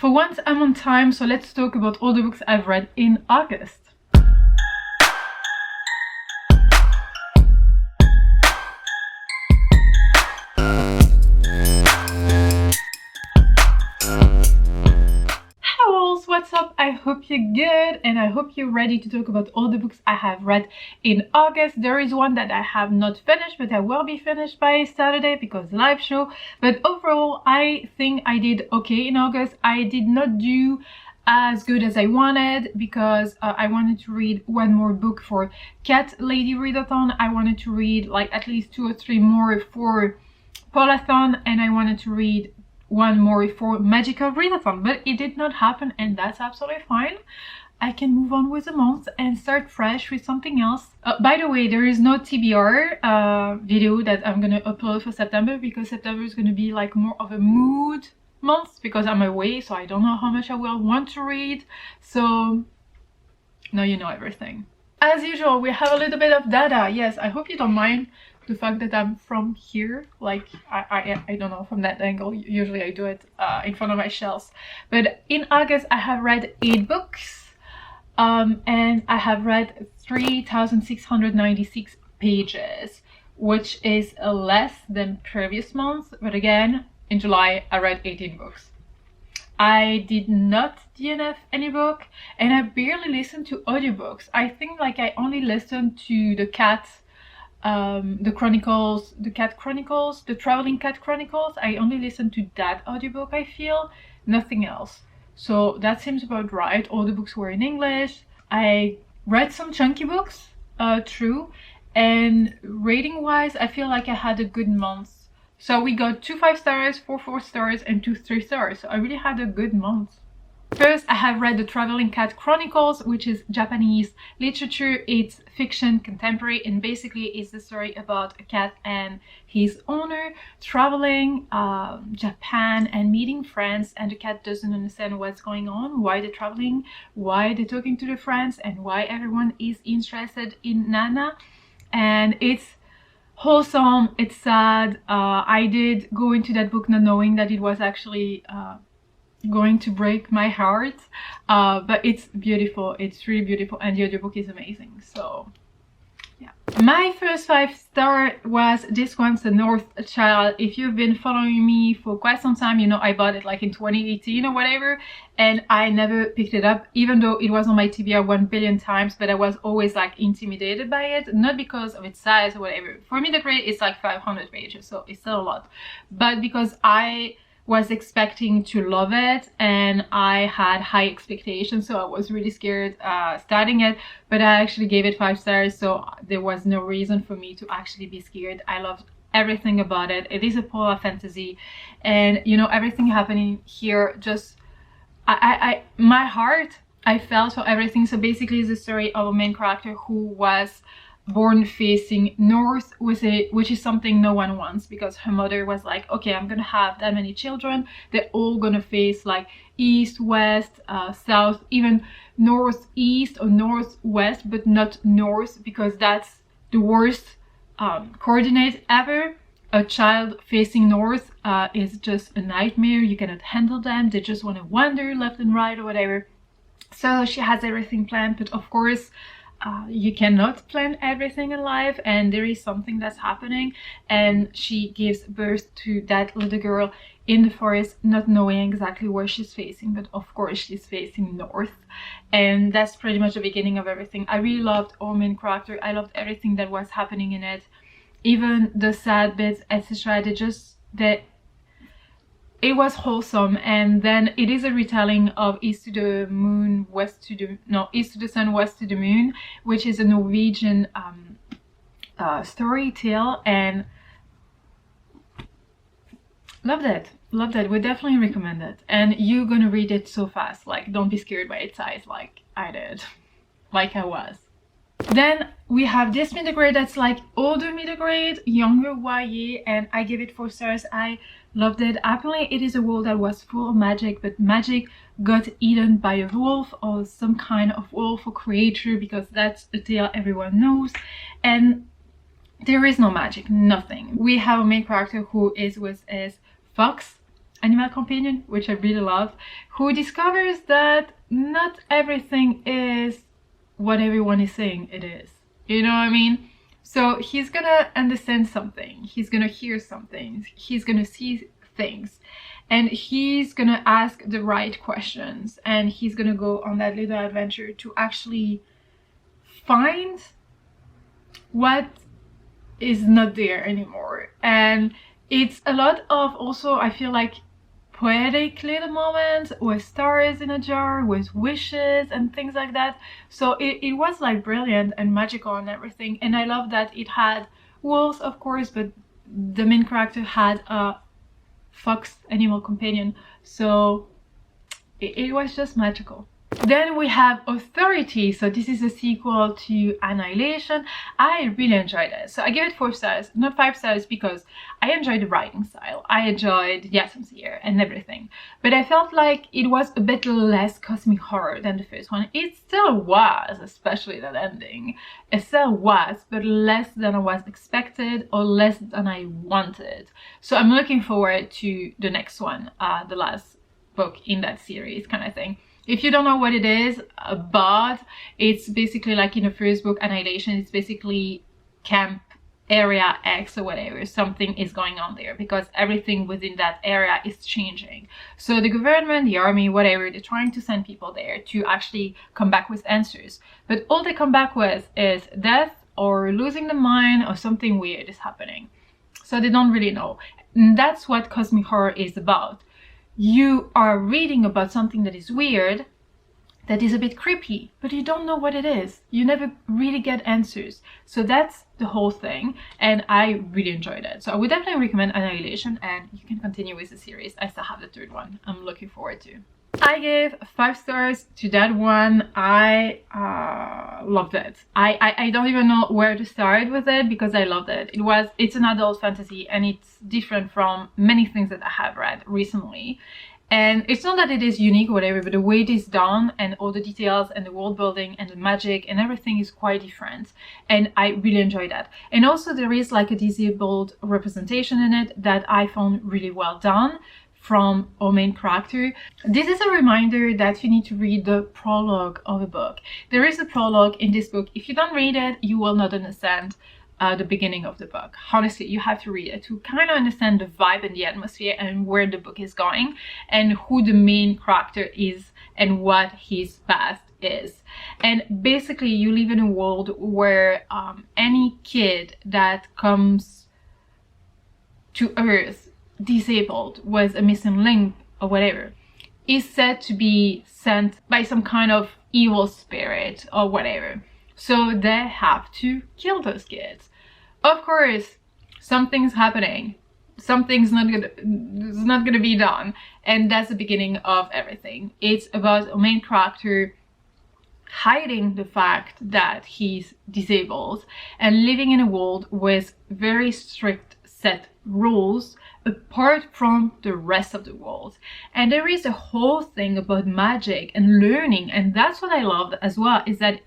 For once I'm on time, so let's talk about all the books I've read in August. What's up? I hope you're good and I hope you're ready to talk about all the books I have read in August. There is one that I have not finished, but I will be finished by Saturday because live show. But overall, I think I did okay in August. I did not do as good as I wanted because I wanted to read one more book for Cat Lady Readathon. I wanted to read like at least 2 or 3 more for Paulathon, and I wanted to read one more for Magical Readathon, but it did not happen, and that's absolutely fine. I can move on with the month and start fresh with something else. By the way, there is no TBR video that I'm gonna upload for September because September is gonna be like more of a mood month because I'm away, so I don't know how much I will want to read. So now you know everything. As usual, we have a little bit of data. Yes, I hope you don't mind the fact that I'm from here, like I don't know, from that angle. Usually I do it in front of my shelves. But in August I have read 8 books and I have read 3,696 pages, which is less than previous months. But again, in July I read 18 books. I did not DNF any book, and I barely listened to audiobooks. I think like I only listened to the Cat Chronicles, the Cat Chronicles, the Traveling Cat Chronicles. I only listened to that audiobook, I feel, nothing else. So that seems about right. All the books were in English. I read some chunky books, true, and rating wise I feel like I had a good month. So we got 2 5 stars, 4 4 stars, and 2 3 stars. So I really had a good month. First, I have read the Traveling Cat Chronicles, which is Japanese literature. It's fiction, contemporary, and basically it's the story about a cat and his owner traveling Japan and meeting friends, and the cat doesn't understand what's going on, why they're traveling, why they're talking to their friends, and why everyone is interested in Nana. And it's wholesome, it's sad. I did go into that book not knowing that it was actually going to break my heart, but it's beautiful, it's really beautiful, and the audiobook is amazing. So yeah, my first 5-star was this one's The North Child. If you've been following me for quite some time, you know I bought it like in 2018 or whatever, and I never picked it up, even though it was on my TBR 1 billion times. But I was always like intimidated by it, not because of its size or whatever. For me the grade is like 500 pages, so it's still a lot, but because I was expecting to love it and I had high expectations, so I was really scared starting it. But I actually gave it 5 stars, so there was no reason for me to actually be scared. I loved everything about it. It is a polar fantasy, and you know, everything happening here, just my heart, I felt for everything. So basically it's the story of a main character who was born facing north, with it, which is something no one wants, because her mother was like, okay, I'm gonna have that many children, they're all gonna face like east, west, south, even northeast or northwest, but not north, because that's the worst coordinate ever. A child facing north is just a nightmare. You cannot handle them, they just want to wander left and right or whatever. So she has everything planned, but of course you cannot plan everything in life, and there is something that's happening, and she gives birth to that little girl in the forest, not knowing exactly where she's facing, but of course she's facing north. And that's pretty much the beginning of everything. I really loved our main character. I loved everything that was happening in it, even the sad bits, etc. It was wholesome. And then it is a retelling of East to the Moon, East to the Sun, West to the Moon, which is a Norwegian story tale, and loved it. Would definitely recommend it. And you're gonna read it so fast, like don't be scared by its size like I did, like I was. Then we have this middle grade that's like older middle grade, younger YA, and I give it 4 stars. I loved it. Apparently it is a world that was full of magic, but magic got eaten by a wolf or some kind of wolf or creature, because that's a tale everyone knows, and there is no magic, nothing. We have a main character who is with his fox, animal companion, which I really love, who discovers that not everything is what everyone is saying it is. You know what I mean? So he's gonna understand something, he's gonna hear something, he's gonna see things, and he's gonna ask the right questions, and he's gonna go on that little adventure to actually find what is not there anymore. And it's a lot of, also I feel like, poetic little moments with stars in a jar, with wishes and things like that. So it was like brilliant and magical and everything. And I love that it had wolves, of course, but the main character had a fox animal companion, so it was just magical. Then we have Authority. So this is a sequel to Annihilation. I really enjoyed it. So I gave it 4 stars, not 5 stars, because I enjoyed the writing style. I enjoyed the atmosphere and everything. But I felt like it was a bit less cosmic horror than the first one. It still was, especially that ending. It still was, but less than I was expected or less than I wanted. So I'm looking forward to the next one, the last book in that series kind of thing. If you don't know what it is, but it's basically like in the first book, Annihilation, it's basically Camp Area X or whatever. Something is going on there because everything within that area is changing. So the government, the army, whatever, they're trying to send people there to actually come back with answers. But all they come back with is death or losing the mind or something weird is happening. So they don't really know. And that's what cosmic horror is about. You are reading about something that is weird, that is a bit creepy, but you don't know what it is. You never really get answers. So that's the whole thing, and I really enjoyed it. So I would definitely recommend Annihilation, and you can continue with the series. I still have the 3rd one I'm looking forward to. I gave 5 stars to that one. I loved it. I don't even know where to start with it because I loved it. It's an adult fantasy and it's different from many things that I have read recently. And it's not that it is unique or whatever, but the way it is done and all the details and the world building and the magic and everything is quite different. And I really enjoyed that. And also there is like a disabled representation in it that I found really well done from our main character. This is a reminder that you need to read the prologue of a book. There is a prologue in this book. If you don't read it, you will not understand the beginning of the book. Honestly, you have to read it to kind of understand the vibe and the atmosphere and where the book is going and who the main character is and what his past is. And basically you live in a world where any kid that comes to Earth disabled, with a missing limb or whatever, is said to be sent by some kind of evil spirit or whatever. So they have to kill those kids. Of course, something's happening. Something's not gonna be done, and that's the beginning of everything. It's about a main character hiding the fact that he's disabled and living in a world with very strict set rules apart from the rest of the world. And there is a whole thing about magic and learning, and that's what I loved as well, is that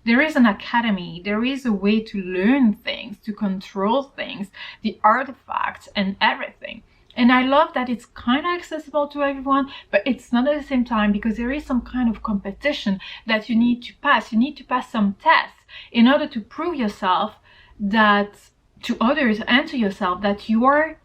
there is an academy, there is a way to learn things, to control things, the artifacts and everything. And I love that it's kind of accessible to everyone, but it's not at the same time, because there is some kind of competition that you need to pass. You need to pass some tests in order to prove yourself that to others and to yourself that you are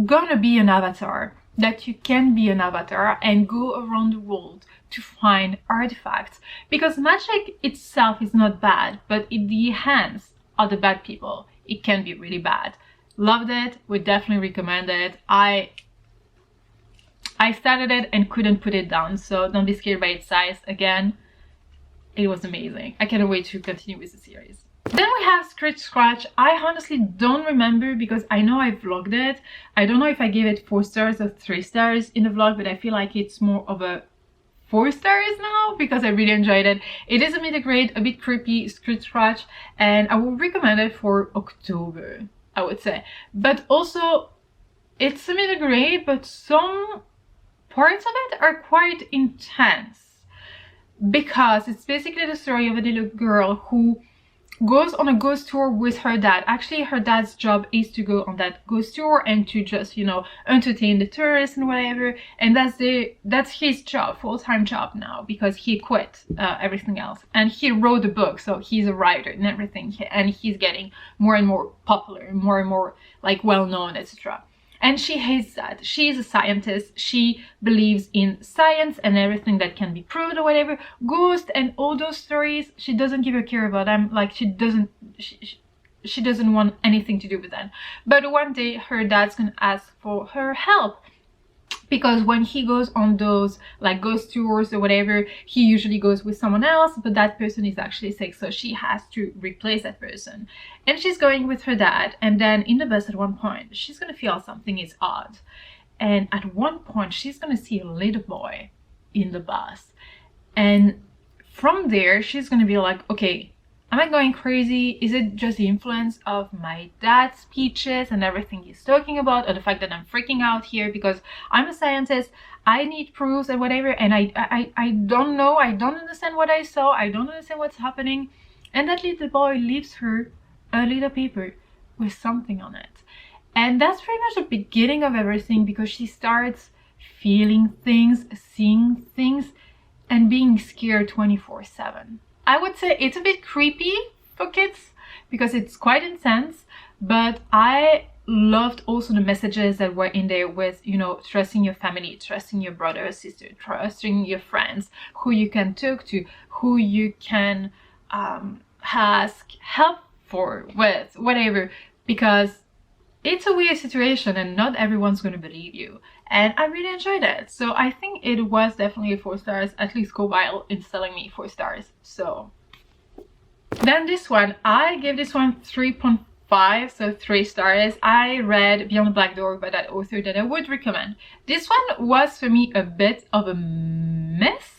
gonna be an avatar, that you can be an avatar and go around the world to find artifacts. Because magic itself is not bad, but in the hands of the bad people, it can be really bad. Loved it, would definitely recommend it. I started it and couldn't put it down, so don't be scared by its size. Again, it was amazing. I cannot wait to continue with the series. Then we have Scribd. I honestly don't remember because I know I vlogged it. I don't know if I gave it 4 stars or 3 stars in the vlog, but I feel like it's more of a 4 stars now because I really enjoyed it. It is a middle grade, a bit creepy Scribd, and I would recommend it for October, I would say. But also, it's a middle grade, but some parts of it are quite intense because it's basically the story of a little girl who goes on a ghost tour with her dad. Actually, her dad's job is to go on that ghost tour and to just, you know, entertain the tourists and whatever. And that's his job, full-time job now, because he quit everything else. And he wrote a book, so he's a writer and everything. And he's getting more and more popular, more and more like well-known, etc. And she hates that. She's a scientist. She believes in science and everything that can be proved or whatever. Ghosts and all those stories, she doesn't give a care about them. Like, she doesn't want anything to do with them. But one day her dad's gonna ask for her help, because when he goes on those like ghost tours or whatever, he usually goes with someone else, but that person is actually sick, so she has to replace that person. And she's going with her dad, and then in the bus at one point she's gonna feel something is odd, and at one point she's gonna see a little boy in the bus, and from there she's gonna be like, okay, am I going crazy? Is it just the influence of my dad's speeches and everything he's talking about, or the fact that I'm freaking out here because I'm a scientist, I need proofs and whatever, and I don't know, I don't understand what I saw, I don't understand what's happening. And that little boy leaves her a little paper with something on it. And that's pretty much the beginning of everything, because she starts feeling things, seeing things, and being scared 24/7. I would say it's a bit creepy for kids because it's quite intense, but I loved also the messages that were in there with, you know, trusting your family, trusting your brother or sister, trusting your friends, who you can talk to, who you can ask help for, with, whatever, because it's a weird situation and not everyone's going to believe you. And I really enjoyed it. So I think it was definitely a 4 stars, at least go while it's telling me 4 stars. So then this one, I gave this one 3.5, so 3 stars. I read Beyond the Black Door by that author that I would recommend. This one was for me a bit of a mess,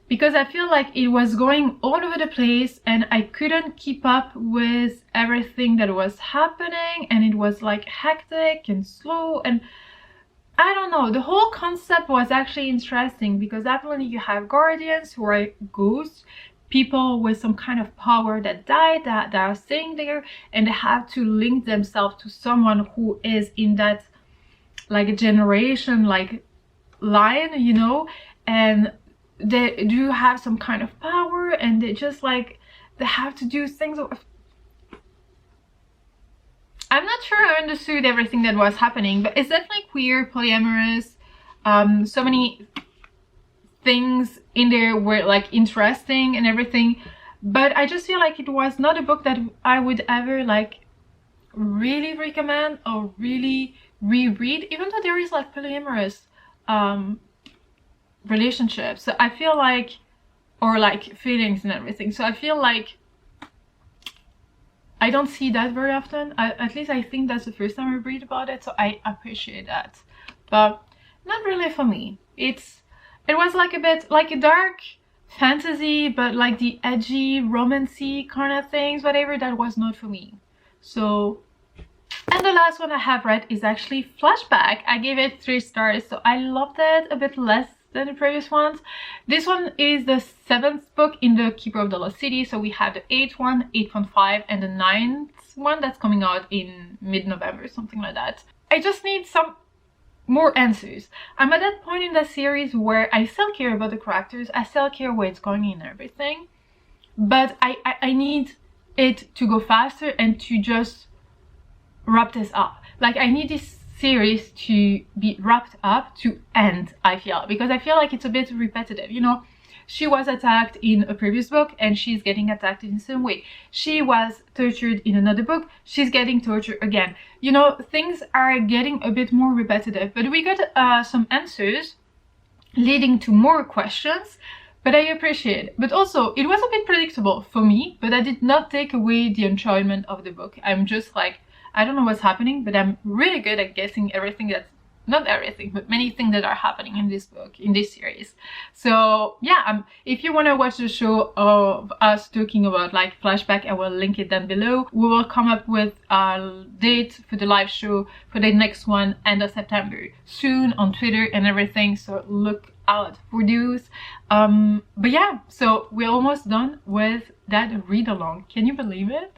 because I feel like it was going all over the place and I couldn't keep up with everything that was happening, and it was like hectic and slow, and I don't know, the whole concept was actually interesting because definitely you have guardians who are ghosts, people with some kind of power that died, that are staying there, and they have to link themselves to someone who is in that like a generation like line, you know, and they do have some kind of power, and they just like, they have to do things. I'm not sure I understood everything that was happening, but it's definitely queer, polyamorous, so many things in there were like interesting and everything, but I just feel like it was not a book that I would ever like really recommend or really reread, even though there is like polyamorous relationships. So I feel like, or like feelings and everything, so I feel like I don't see that very often. At least I think that's the first time I read about it, so I appreciate that, but not really for me. It was like a bit like a dark fantasy, but like the edgy romancy kind of things, whatever, that was not for me. So, and the last one I have read is actually Flashback. I gave it 3 stars, so I loved it a bit less than the previous ones. This one is the 7th book in the Keeper of the Lost City, so we have the 8th one, 8.5, and the 9th one that's coming out in mid-November, something like that. I just need some more answers. I'm at that point in the series where I still care about the characters, I still care where it's going and everything, but I need it to go faster and to just wrap this up. Like, I need this series to be wrapped up, to end, I feel, because I feel like it's a bit repetitive, you know. She was attacked in a previous book and she's getting attacked in the same way. She was tortured in another book, she's getting tortured again. You know, things are getting a bit more repetitive, but we got some answers leading to more questions, but I appreciate it. But also, it was a bit predictable for me, but that did not take away the enjoyment of the book. I'm just like, I don't know what's happening, but I'm really good at guessing everything that's, not everything, but many things that are happening in this book, in this series. So yeah, if you want to watch the show of us talking about like Flashback, I will link it down below. We will come up with a date for the live show for the next one, end of September, soon on Twitter and everything, so look out for those. But yeah, so we're almost done with that read along. Can you believe it?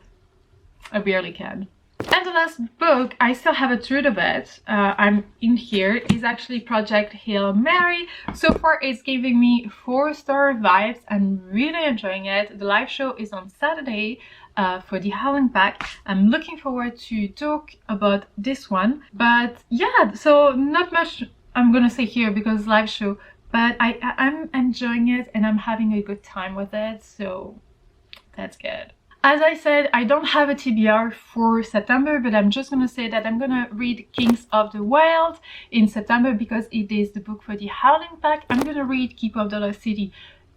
I barely can. And the last book, I still have a third of it. I'm in here, is actually Project Hail Mary. So far it's giving me 4-star vibes. I'm really enjoying it. The live show is on Saturday for the Howling Pack. I'm looking forward to talk about this one. But yeah, so not much I'm gonna say here because live show, but I'm enjoying it and I'm having a good time with it, so that's good. As I said, I don't have a TBR for September, but I'm just gonna say that I'm gonna read Kings of the Wild in September because it is the book for the Howling Pack. I'm gonna read Keep of the Lost City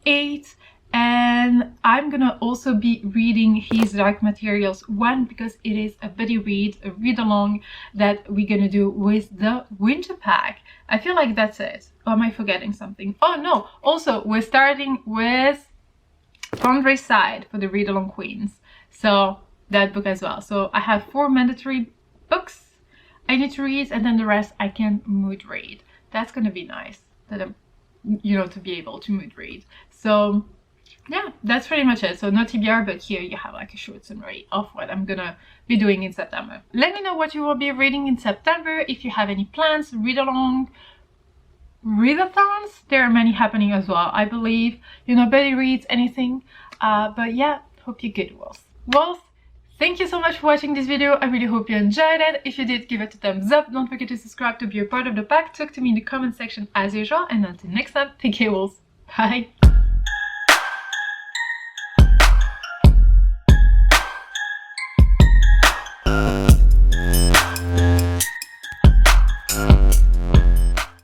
8, and I'm gonna also be reading His Dark Materials 1 because it is a buddy read, a read along that we're gonna do with the winter pack. I feel like that's it. Or am I forgetting something? Oh no, also we're starting with Foundry Side for the Read Along Queens, so that book as well. So I have 4 mandatory books I need to read, and then the rest I can mood read. That's gonna be nice, that I'm, you know, to be able to mood read. So yeah, that's pretty much it. So no TBR, but here you have like a short summary of what I'm gonna be doing in September. Let me know what you will be reading in September. If you have any plans, read along, readathons, there are many happening as well, I believe, you know, buddy reads, anything. But yeah, hope you're good, Wolf. Thank you so much for watching this video. I really hope you enjoyed it. If you did, give it a thumbs up. Don't forget to subscribe to be a part of the pack. Talk to me in the comment section as usual, and until next time, take care, Wolves. Bye.